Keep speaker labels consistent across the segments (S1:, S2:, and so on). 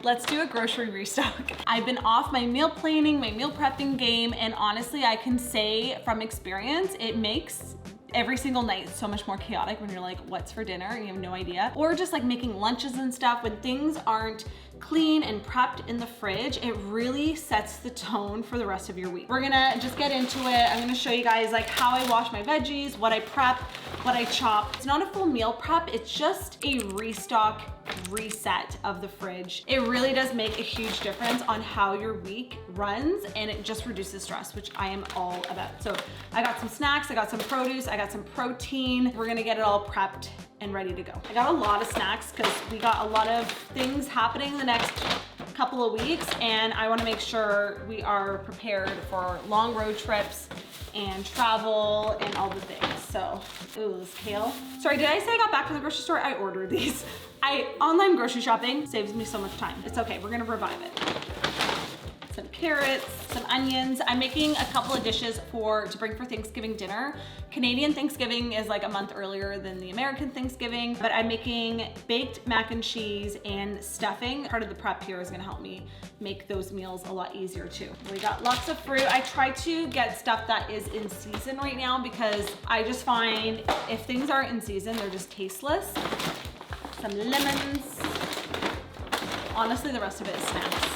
S1: Let's do a grocery restock. I've been off my meal planning, my meal prepping game, and honestly, I can say from experience, it makes every single night so much more chaotic when you're like, what's for dinner? And you have no idea. Or just like making lunches and stuff. When things aren't clean and prepped in the fridge, it really sets the tone for the rest of your week. We're gonna just get into it. I'm gonna show you guys like how I wash my veggies, what I prep, what I chop. It's not a full meal prep, it's just a restock, reset of the fridge. It really does make a huge difference on how your week runs, and it just reduces stress, which I am all about. So I got some snacks, I got some produce, I got some protein. We're gonna get it all prepped and ready to go. I got a lot of snacks because we got a lot of things happening the next couple of weeks, and I wanna make sure we are prepared for long road trips and travel and all the things. So, ooh, this kale. Sorry, did I say I got back from the grocery store? I ordered these. Online grocery shopping saves me so much time. It's okay, we're gonna revive it. Some carrots, some onions. I'm making a couple of dishes to bring for Thanksgiving dinner. Canadian Thanksgiving is like a month earlier than the American Thanksgiving, but I'm making baked mac and cheese and stuffing. Part of the prep here is gonna help me make those meals a lot easier too. We got lots of fruit. I try to get stuff that is in season right now because I just find if things aren't in season, they're just tasteless. Some lemons. Honestly, the rest of it is snacks.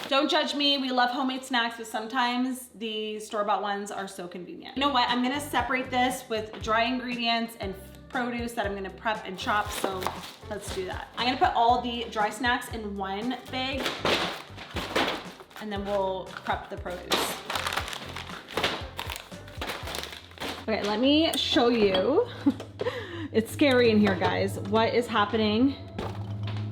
S1: Don't judge me, we love homemade snacks, but sometimes the store-bought ones are so convenient. You know what, I'm gonna separate this with dry ingredients and produce that I'm gonna prep and chop, so let's do that. I'm gonna put all the dry snacks in one bag, and then we'll prep the produce. Okay, let me show you. It's scary in here, guys. What is happening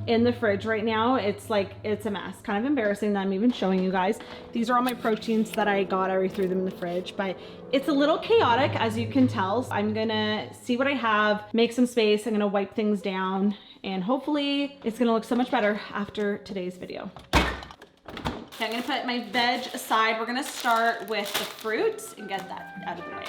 S1: in the fridge right now? It's like, it's a mess. Kind of embarrassing that I'm even showing you guys. These are all my proteins that I got. I already threw them in the fridge, but it's a little chaotic, as you can tell. I'm gonna see what I have, make some space. I'm gonna wipe things down, and hopefully it's gonna look so much better after today's video. Okay, I'm gonna put my veg aside. We're gonna start with the fruits and get that out of the way.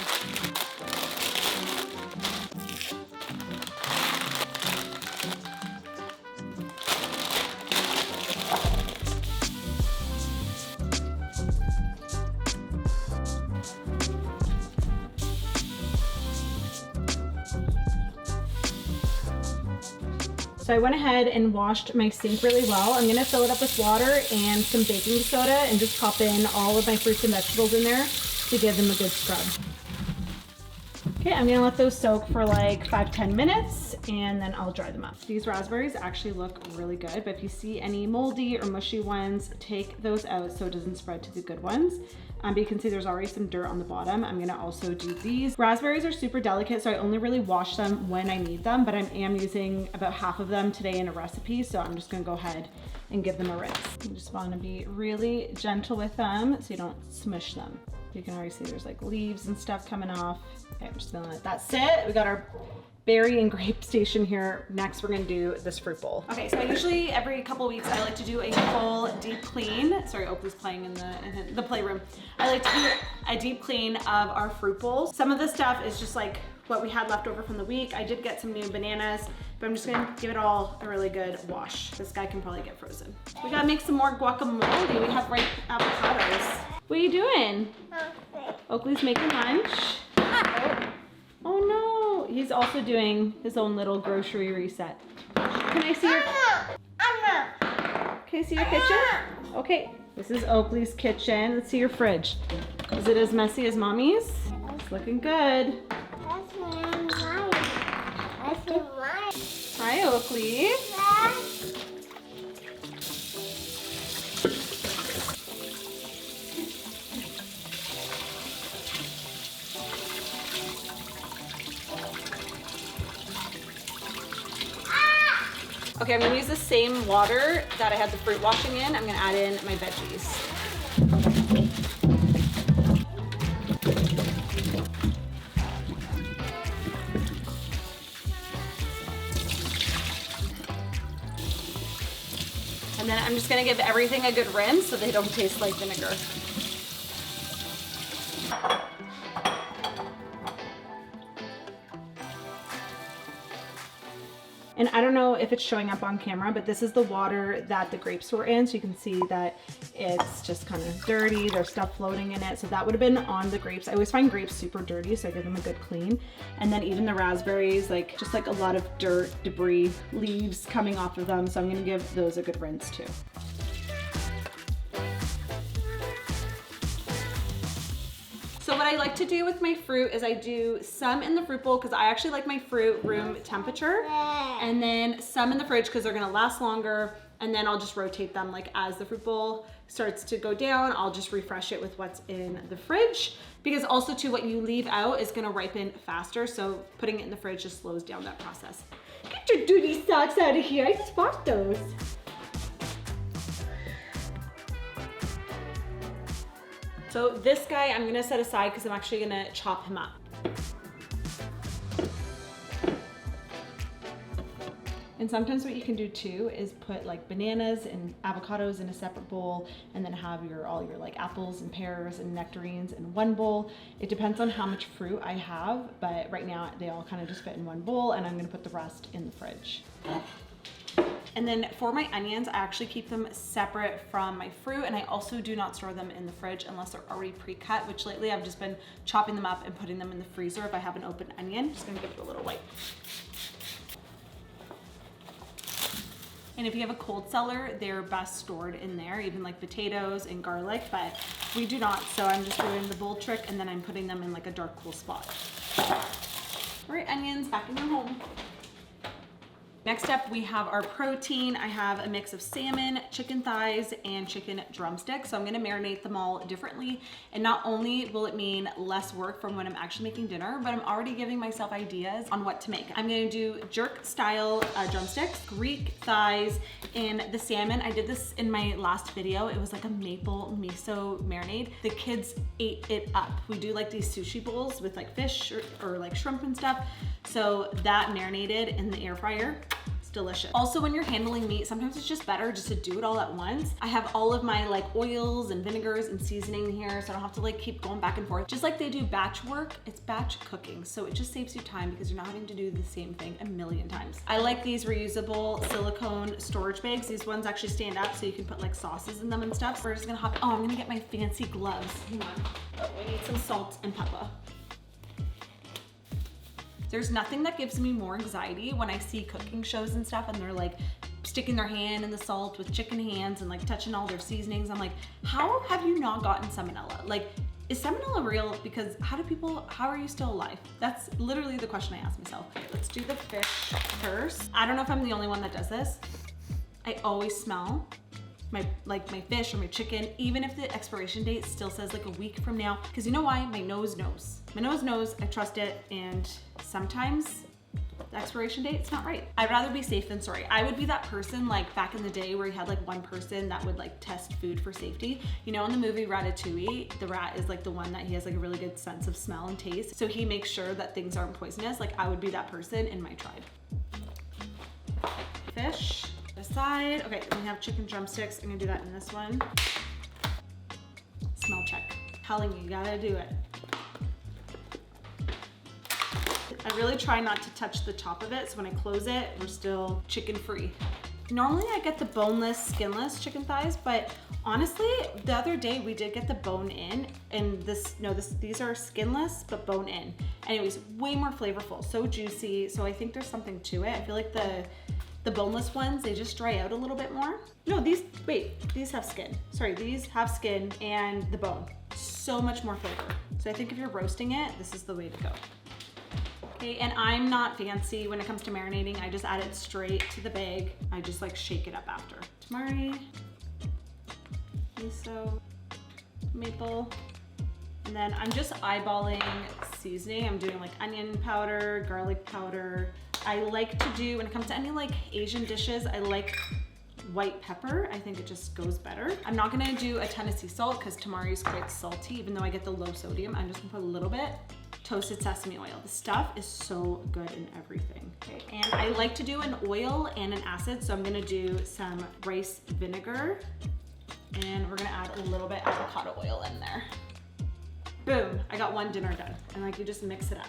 S1: So I went ahead and washed my sink really well. I'm gonna fill it up with water and some baking soda and just pop in all of my fruits and vegetables in there to give them a good scrub. Okay, I'm gonna let those soak for like 5-10 minutes and then I'll dry them up. These raspberries actually look really good, but if you see any moldy or mushy ones, take those out so it doesn't spread to the good ones. But you can see there's already some dirt on the bottom. I'm gonna also do these. Raspberries are super delicate, so I only really wash them when I need them, but I am using about half of them today in a recipe, so I'm just gonna go ahead and give them a rinse. You just wanna be really gentle with them so you don't smush them. You can already see there's like leaves and stuff coming off. Okay, I'm just gonna let that sit. We got our berry and grape station here. Next, we're gonna do this fruit bowl. Okay, so I usually every couple of weeks I like to do a full deep clean. Sorry, Oakley's playing in the playroom. I like to do a deep clean of our fruit bowls. Some of the stuff is just like what we had left over from the week. I did get some new bananas, but I'm just gonna give it all a really good wash. This guy can probably get frozen. We gotta make some more guacamole. We have ripe avocados. What are you doing? Oakley's making lunch. Oh no, he's also doing his own little grocery reset. Can I see your, can I see your kitchen? Okay, this is Oakley's kitchen. Let's see your fridge. Is it as messy as mommy's? It's looking good. Hi, Oakley. Okay, I'm gonna use the same water that I had the fruit washing in. I'm gonna add in my veggies. And then I'm just gonna give everything a good rinse so they don't taste like vinegar. And I don't know if it's showing up on camera, but this is the water that the grapes were in. So you can see that it's just kind of dirty. There's stuff floating in it. So that would have been on the grapes. I always find grapes super dirty, so I give them a good clean. And then even the raspberries, like just like a lot of dirt, debris, leaves coming off of them. So I'm gonna give those a good rinse too. So what I like to do with my fruit is I do some in the fruit bowl because I actually like my fruit room temperature, and then some in the fridge because they're gonna last longer, and then I'll just rotate them like as the fruit bowl starts to go down, I'll just refresh it with what's in the fridge, because also too what you leave out is gonna ripen faster, so putting it in the fridge just slows down that process. Get your dirty socks out of here, I just washed those. So this guy I'm gonna set aside because I'm actually gonna chop him up. And sometimes what you can do too is put like bananas and avocados in a separate bowl, and then have all your like apples and pears and nectarines in one bowl. It depends on how much fruit I have, but right now they all kind of just fit in one bowl, and I'm gonna put the rest in the fridge. And then for my onions, I actually keep them separate from my fruit, and I also do not store them in the fridge unless they're already pre-cut, which lately I've just been chopping them up and putting them in the freezer if I have an open onion. Just gonna give it a little wipe. And if you have a cold cellar, they're best stored in there, even like potatoes and garlic, but we do not, so I'm just doing the bowl trick, and then I'm putting them in like a dark, cool spot. All right, onions, back in your home. Next up, we have our protein. I have a mix of salmon, chicken thighs, and chicken drumsticks. So I'm gonna marinate them all differently. And not only will it mean less work from when I'm actually making dinner, but I'm already giving myself ideas on what to make. I'm gonna do jerk style drumsticks, Greek thighs, and the salmon. I did this in my last video. It was like a maple miso marinade. The kids ate it up. We do like these sushi bowls with like fish or like shrimp and stuff. So that marinated in the air fryer. It's delicious. Also, when you're handling meat, sometimes it's just better just to do it all at once. I have all of my like oils and vinegars and seasoning here, so I don't have to like keep going back and forth. Just like they do batch work, it's batch cooking. So it just saves you time because you're not having to do the same thing a million times. I like these reusable silicone storage bags. These ones actually stand up so you can put like sauces in them and stuff. We're just gonna hop, oh, I'm gonna get my fancy gloves. Hang on. Oh, we need some salt and pepper. There's nothing that gives me more anxiety when I see cooking shows and stuff and they're like sticking their hand in the salt with chicken hands and like touching all their seasonings. I'm like, how have you not gotten salmonella? Like, is salmonella real? Because how are you still alive? That's literally the question I ask myself. Okay, let's do the fish first. I don't know if I'm the only one that does this. I always smell my fish or my chicken, even if the expiration date still says like a week from now, because you know why? My nose knows. My nose knows, I trust it, and sometimes the expiration date, it's not right. I'd rather be safe than sorry. I would be that person like back in the day where you had like one person that would like test food for safety. You know, in the movie Ratatouille, the rat is like the one that he has like a really good sense of smell and taste. So he makes sure that things aren't poisonous. Like I would be that person in my tribe. Fish aside. Okay, we have chicken drumsticks. I'm gonna do that in this one. Smell check. Telling you gotta do it. I really try not to touch the top of it, so when I close it, we're still chicken free. Normally I get the boneless, skinless chicken thighs, but honestly, the other day we did get the bone in, and these are skinless, but bone in. Anyways, way more flavorful, so juicy, so I think there's something to it. I feel like the boneless ones, they just dry out a little bit more. No, these have skin. Sorry, these have skin and the bone. So much more flavor. So I think if you're roasting it, this is the way to go. Okay, and I'm not fancy when it comes to marinating. I just add it straight to the bag. I just like shake it up after. Tamari, miso, maple, and then I'm just eyeballing seasoning. I'm doing like onion powder, garlic powder. I like to do, when it comes to any like Asian dishes, I like white pepper. I think it just goes better. I'm not gonna do a ton of sea salt because tamari is quite salty, even though I get the low sodium. I'm just gonna put a little bit. Toasted sesame oil. The stuff is so good in everything. Okay, and I like to do an oil and an acid, so I'm gonna do some rice vinegar, and we're gonna add a little bit avocado oil in there. Boom, I got one dinner done. And like you just mix it up.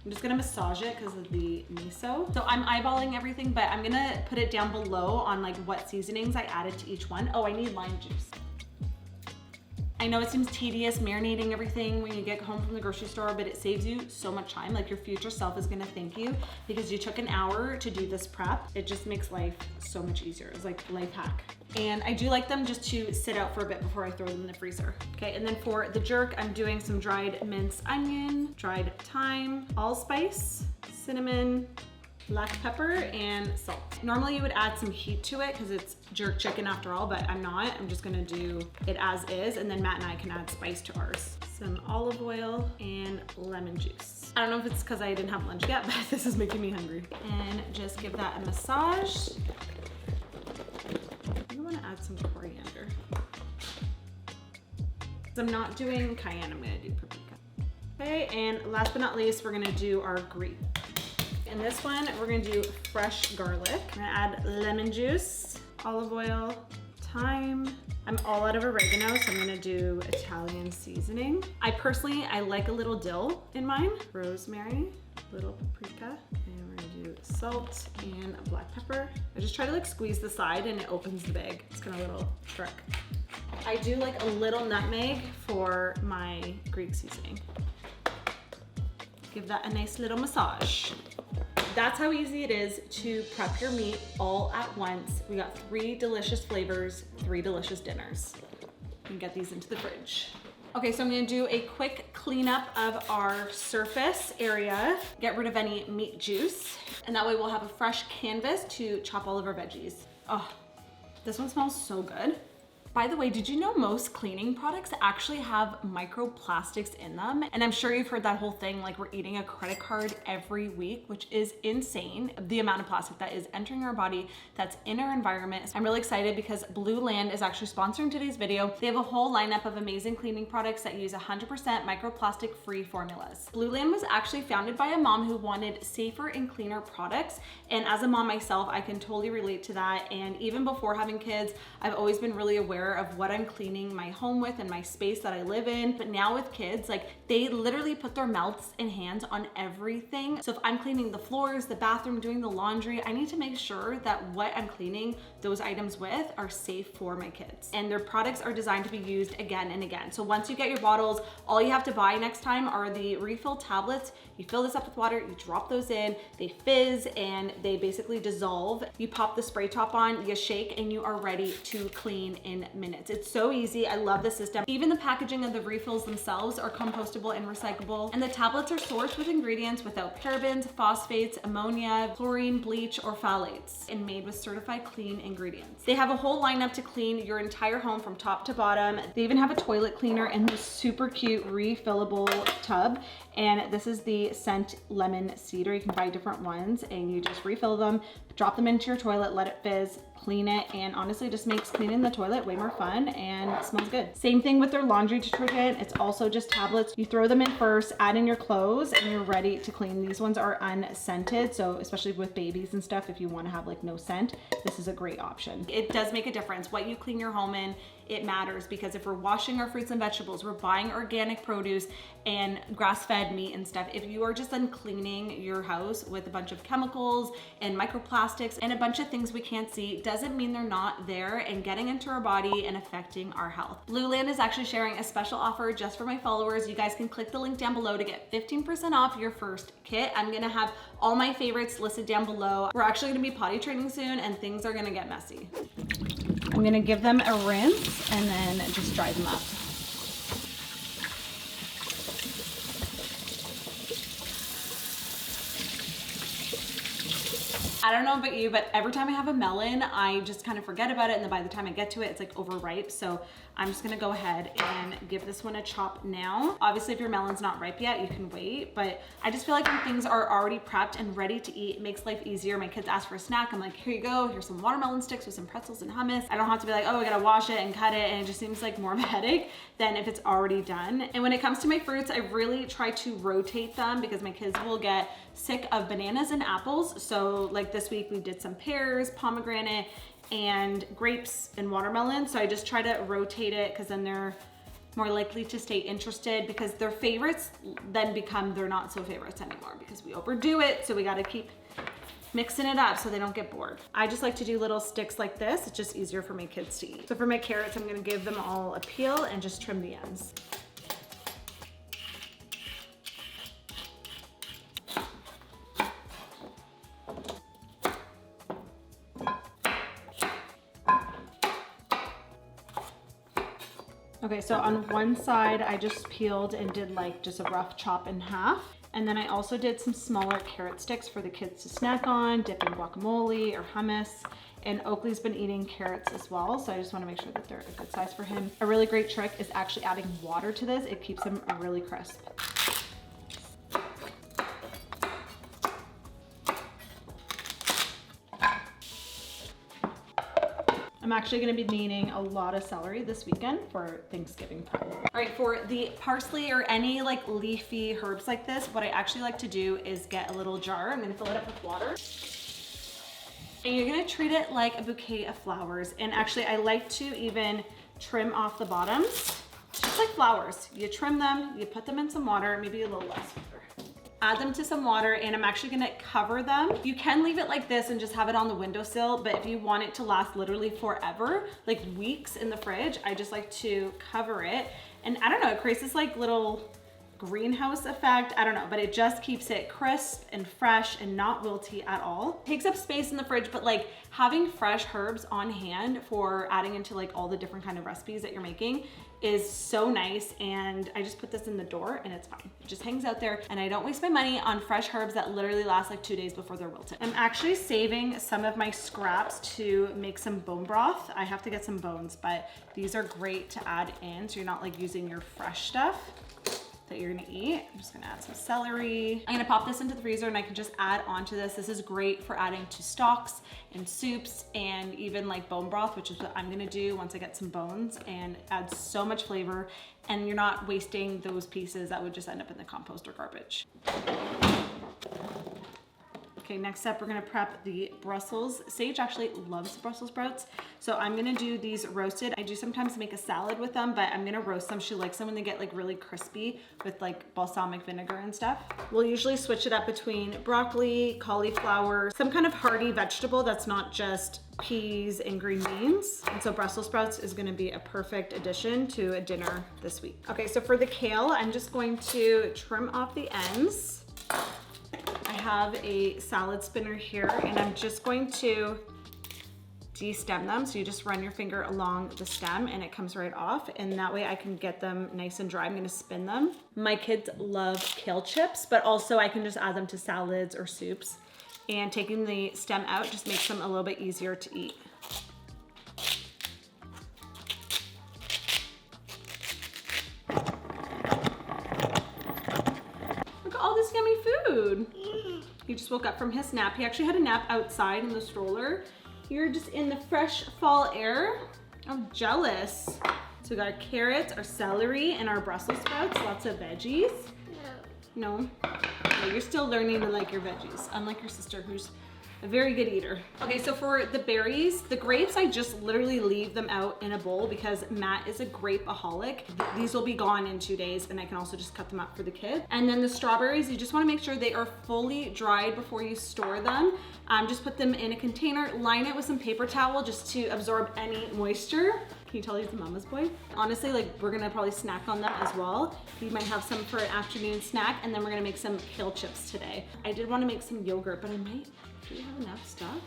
S1: I'm just gonna massage it because of the miso. So I'm eyeballing everything, but I'm gonna put it down below on like what seasonings I added to each one. Oh, I need lime juice. I know it seems tedious marinating everything when you get home from the grocery store, but it saves you so much time. Like your future self is gonna thank you because you took an hour to do this prep. It just makes life so much easier. It's like life hack. And I do like them just to sit out for a bit before I throw them in the freezer. Okay, and then for the jerk, I'm doing some dried minced onion, dried thyme, allspice, cinnamon, black pepper, and salt. Normally you would add some heat to it because it's jerk chicken after all, but I'm not. I'm just gonna do it as is, and then Matt and I can add spice to ours. Some olive oil and lemon juice. I don't know if it's because I didn't have lunch yet, but this is making me hungry. And just give that a massage. I wanna add some coriander. I'm not doing cayenne, I'm gonna do paprika. Okay, and last but not least, we're gonna do our Greek. In this one, we're gonna do fresh garlic. I'm gonna add lemon juice, olive oil, thyme. I'm all out of oregano, so I'm gonna do Italian seasoning. I like a little dill in mine. Rosemary, little paprika, and we're gonna do salt and black pepper. I just try to like squeeze the side and it opens the bag. It's kind of a little trick. I do like a little nutmeg for my Greek seasoning. Give that a nice little massage. That's how easy it is to prep your meat all at once. We got 3 delicious flavors, 3 delicious dinners. You can get these into the fridge. Okay, so I'm gonna do a quick cleanup of our surface area, get rid of any meat juice, and that way we'll have a fresh canvas to chop all of our veggies. Oh, this one smells so good. By the way, did you know most cleaning products actually have microplastics in them? And I'm sure you've heard that whole thing, like we're eating a credit card every week, which is insane. The amount of plastic that is entering our body, that's in our environment. I'm really excited because Blueland is actually sponsoring today's video. They have a whole lineup of amazing cleaning products that use 100% microplastic free formulas. Blueland was actually founded by a mom who wanted safer and cleaner products. And as a mom myself, I can totally relate to that. And even before having kids, I've always been really aware of what I'm cleaning my home with and my space that I live in. But now with kids, like they literally put their mouths and hands on everything. So if I'm cleaning the floors, the bathroom, doing the laundry, I need to make sure that what I'm cleaning those items with are safe for my kids. And their products are designed to be used again and again. So once you get your bottles, all you have to buy next time are the refill tablets. You fill this up with water, you drop those in, they fizz and they basically dissolve. You pop the spray top on, you shake, and you are ready to clean in minutes. It's so easy. I love the system. Even the packaging of the refills themselves are compostable and recyclable. And the tablets are sourced with ingredients without parabens, phosphates, ammonia, chlorine, bleach, or phthalates, and made with certified clean ingredients. They have a whole lineup to clean your entire home from top to bottom. They even have a toilet cleaner in this super cute refillable tub. And this is the scent lemon cedar. You can buy different ones and you just refill them, drop them into your toilet, let it fizz, clean it, and honestly just makes cleaning the toilet way more fun and it smells good. Same thing with their laundry detergent. It's also just tablets. You throw them in first, add in your clothes, and you're ready to clean. These ones are unscented, so especially with babies and stuff, if you want to have like no scent, this is a great option. It does make a difference. What you clean your home in, it matters, because if we're washing our fruits and vegetables, we're buying organic produce and grass-fed meat and stuff. If you are just then cleaning your house with a bunch of chemicals and microplastics and a bunch of things we can't see, doesn't mean they're not there and getting into our body and affecting our health. Blueland is actually sharing a special offer just for my followers. You guys can click the link down below to get 15% off your first kit. I'm gonna have all my favorites listed down below. We're actually gonna be potty training soon and things are gonna get messy. I'm gonna give them a rinse and then just dry them up. I don't know about you, but every time I have a melon, I just kind of forget about it, and then by the time I get to it, it's like overripe. So I'm just gonna go ahead and give this one a chop now. Obviously, if your melon's not ripe yet, you can wait, but I just feel like when things are already prepped and ready to eat, it makes life easier. My kids ask for a snack, I'm like, here you go, here's some watermelon sticks with some pretzels and hummus. I don't have to be like, oh, I gotta wash it and cut it, and it just seems like more of a headache than if it's already done. And when it comes to my fruits, I really try to rotate them because my kids will get sick of bananas and apples. So like this week we did some pears, pomegranate, and grapes and watermelon. So I just try to rotate it because then they're more likely to stay interested, because their favorites then become their not so favorites anymore because we overdo it. So we got to keep mixing it up so they don't get bored. I just like to do little sticks like this. It's just easier for my kids to eat. So for my carrots, I'm gonna give them all a peel and just trim the ends. Okay, so on one side, I just peeled and did like just a rough chop in half. And then I also did some smaller carrot sticks for the kids to snack on, dip in guacamole or hummus. And Oakley's been eating carrots as well, so I just wanna make sure that they're a good size for him. A really great trick is actually adding water to this. It keeps them really crisp. I'm actually gonna be needing a lot of celery this weekend for Thanksgiving prep. All right, for the parsley or any like leafy herbs like this, what I actually like to do is get a little jar. I'm gonna fill it up with water. And you're gonna treat it like a bouquet of flowers. And actually I like to even trim off the bottoms, just like flowers. You trim them, you put them in some water, maybe a little less water. Add them to some water, and I'm actually gonna cover them. You can leave it like this and just have it on the windowsill, but if you want it to last literally forever, like weeks in the fridge, I just like to cover it. And I don't know, it creates this like little greenhouse effect. I don't know, but it just keeps it crisp and fresh and not wilty at all. It takes up space in the fridge, but like having fresh herbs on hand for adding into like all the different kind of recipes that you're making is so nice. And I just put this in the door and it's fine. It just hangs out there, and I don't waste my money on fresh herbs that literally last like 2 days before they're wilted. I'm actually saving some of my scraps to make some bone broth. I have to get some bones, but these are great to add in, so you're not like using your fresh stuff that you're gonna eat. I'm just gonna add some celery. I'm gonna pop this into the freezer, and I can just add onto this. This is great for adding to stocks and soups and even like bone broth, which is what I'm gonna do once I get some bones, and adds so much flavor, and you're not wasting those pieces that would just end up in the compost or garbage. Okay, next up, we're gonna prep the Brussels. Sage actually loves Brussels sprouts, so I'm gonna do these roasted. I do sometimes make a salad with them, but I'm gonna roast them. She likes them when they get like really crispy with like balsamic vinegar and stuff. We'll usually switch it up between broccoli, cauliflower, some kind of hearty vegetable that's not just peas and green beans. And so Brussels sprouts is gonna be a perfect addition to a dinner this week. Okay, so for the kale, I'm just going to trim off the ends. I have a salad spinner here, and I'm just going to de-stem them. So you just run your finger along the stem and it comes right off, and that way I can get them nice and dry. I'm gonna spin them. My kids love kale chips, but also I can just add them to salads or soups, and taking the stem out just makes them a little bit easier to eat. Look at all this yummy food. He just woke up from his nap. He actually had a nap outside in the stroller. You're just in the fresh fall air. I'm jealous. So we got our carrots, our celery, and our Brussels sprouts. Lots of veggies. No? No, you're still learning to like your veggies, unlike your sister, who's a very good eater. Okay, so for the berries, the grapes, I just literally leave them out in a bowl because Matt is a grapeaholic. These will be gone in 2 days, and I can also just cut them up for the kids. And then the strawberries, you just wanna make sure they are fully dried before you store them. Just put them in a container, line it with some paper towel just to absorb any moisture. Can you tell he's a mama's boy? Honestly, like we're gonna probably snack on them as well. We might have some for an afternoon snack, and then we're gonna make some kale chips today. I did wanna make some yogurt, but I might. Do you have enough stuff?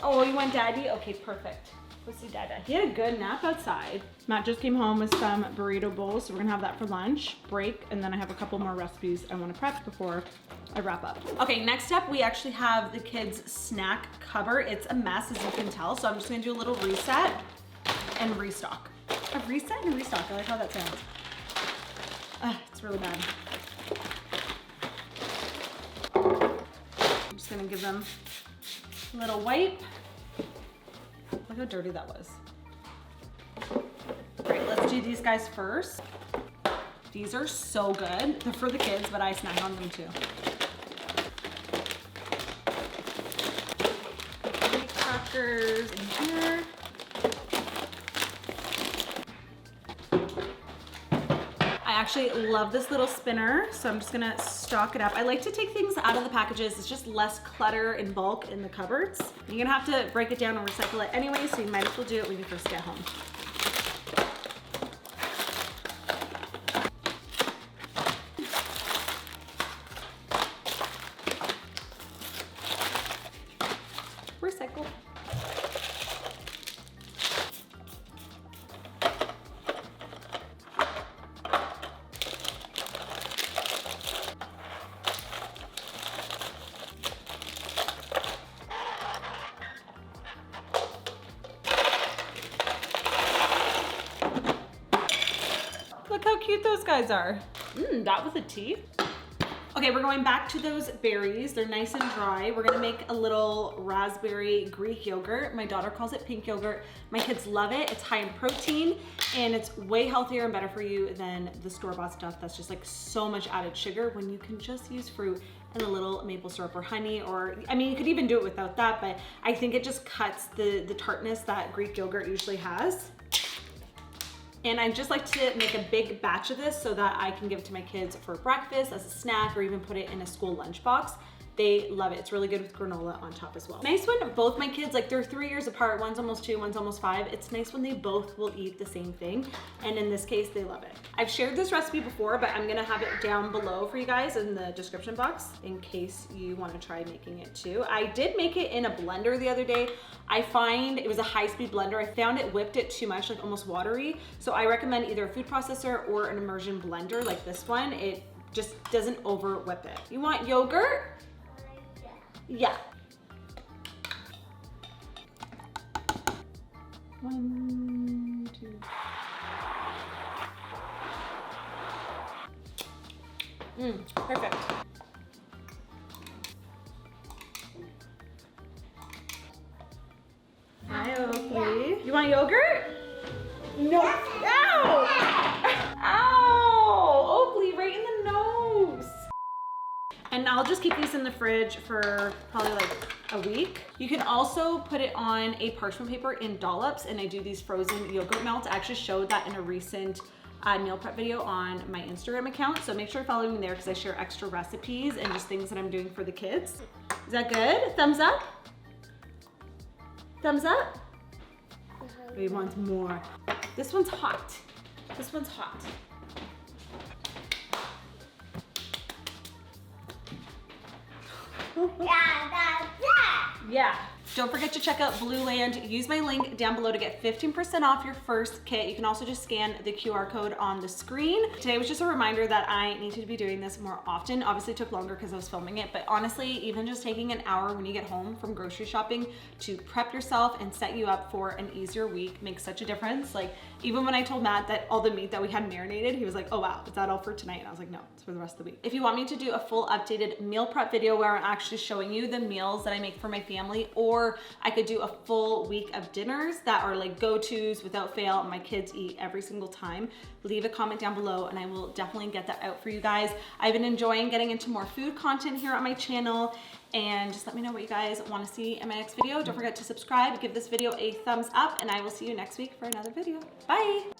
S1: Oh, you want daddy? Okay, perfect. Let's see dada. He had a good nap outside. Matt just came home with some burrito bowls, so we're gonna have that for lunch, break, and then I have a couple more recipes I wanna prep before I wrap up. Okay, next up, we actually have the kids' snack cupboard. It's a mess, as you can tell, so I'm just gonna do a little reset and restock. A reset and a restock, I like how that sounds. It's really bad. I'm just gonna give them a little wipe. Look how dirty that was. All right, let's do these guys first. These are so good. They're for the kids, but I snack on them too. Crackers in here. actually love this little spinner, so I'm just gonna stock it up. I like to take things out of the packages. It's just less clutter in bulk in the cupboards. You're gonna have to break it down and recycle it anyway, so you might as well do it when you first get home. Recycle. Look how cute those guys are. That with a tea. Okay, we're going back to those berries. They're nice and dry. We're gonna make a little raspberry Greek yogurt. My daughter calls it pink yogurt. My kids love it. It's high in protein and it's way healthier and better for you than the store-bought stuff that's just like so much added sugar when you can just use fruit and a little maple syrup or honey, or I mean, you could even do it without that, but I think it just cuts the tartness that Greek yogurt usually has. And I just like to make a big batch of this so that I can give it to my kids for breakfast, as a snack, or even put it in a school lunchbox. They love it. It's really good with granola on top as well. Nice when both my kids, like they're 3 years apart, one's almost 2, one's almost 5. It's nice when they both will eat the same thing. And in this case, they love it. I've shared this recipe before, but I'm gonna have it down below for you guys in the description box in case you wanna try making it too. I did make it in a blender the other day. I find it was a high-speed blender. I found it whipped it too much, like almost watery. So I recommend either a food processor or an immersion blender like this one. It just doesn't over whip it. You want yogurt? Yeah. 1, 2. Perfect. Hi, Oakley. You want yogurt? No. Ow! Ow! Oakley, right in the nose. And I'll just keep these in the fridge for probably like a week. You can also put it on a parchment paper in dollops, and I do these frozen yogurt melts. I actually showed that in a recent meal prep video on my Instagram account, so make sure you're following me there because I share extra recipes and just things that I'm doing for the kids. Is that good? Thumbs up? Thumbs up? He wants more. This one's hot. This one's hot. Yeah. Don't forget to check out Blueland. Use my link down below to get 15% off your first kit. You can also just scan the QR code on the screen. Today was just a reminder that I need to be doing this more often. Obviously it took longer because I was filming it, but honestly, even just taking an hour when you get home from grocery shopping to prep yourself and set you up for an easier week makes such a difference. Like even when I told Matt that all the meat that we had marinated, he was like, oh wow, is that all for tonight? And I was like, no, it's for the rest of the week. If you want me to do a full updated meal prep video where I'm actually showing you the meals that I make for my family, or I could do a full week of dinners that are like go-tos without fail, my kids eat every single time, leave a comment down below and I will definitely get that out for you guys. I've been enjoying getting into more food content here on my channel, and just let me know what you guys want to see in my next video. Don't forget to subscribe, give this video a thumbs up, and I will see you next week for another video. Bye.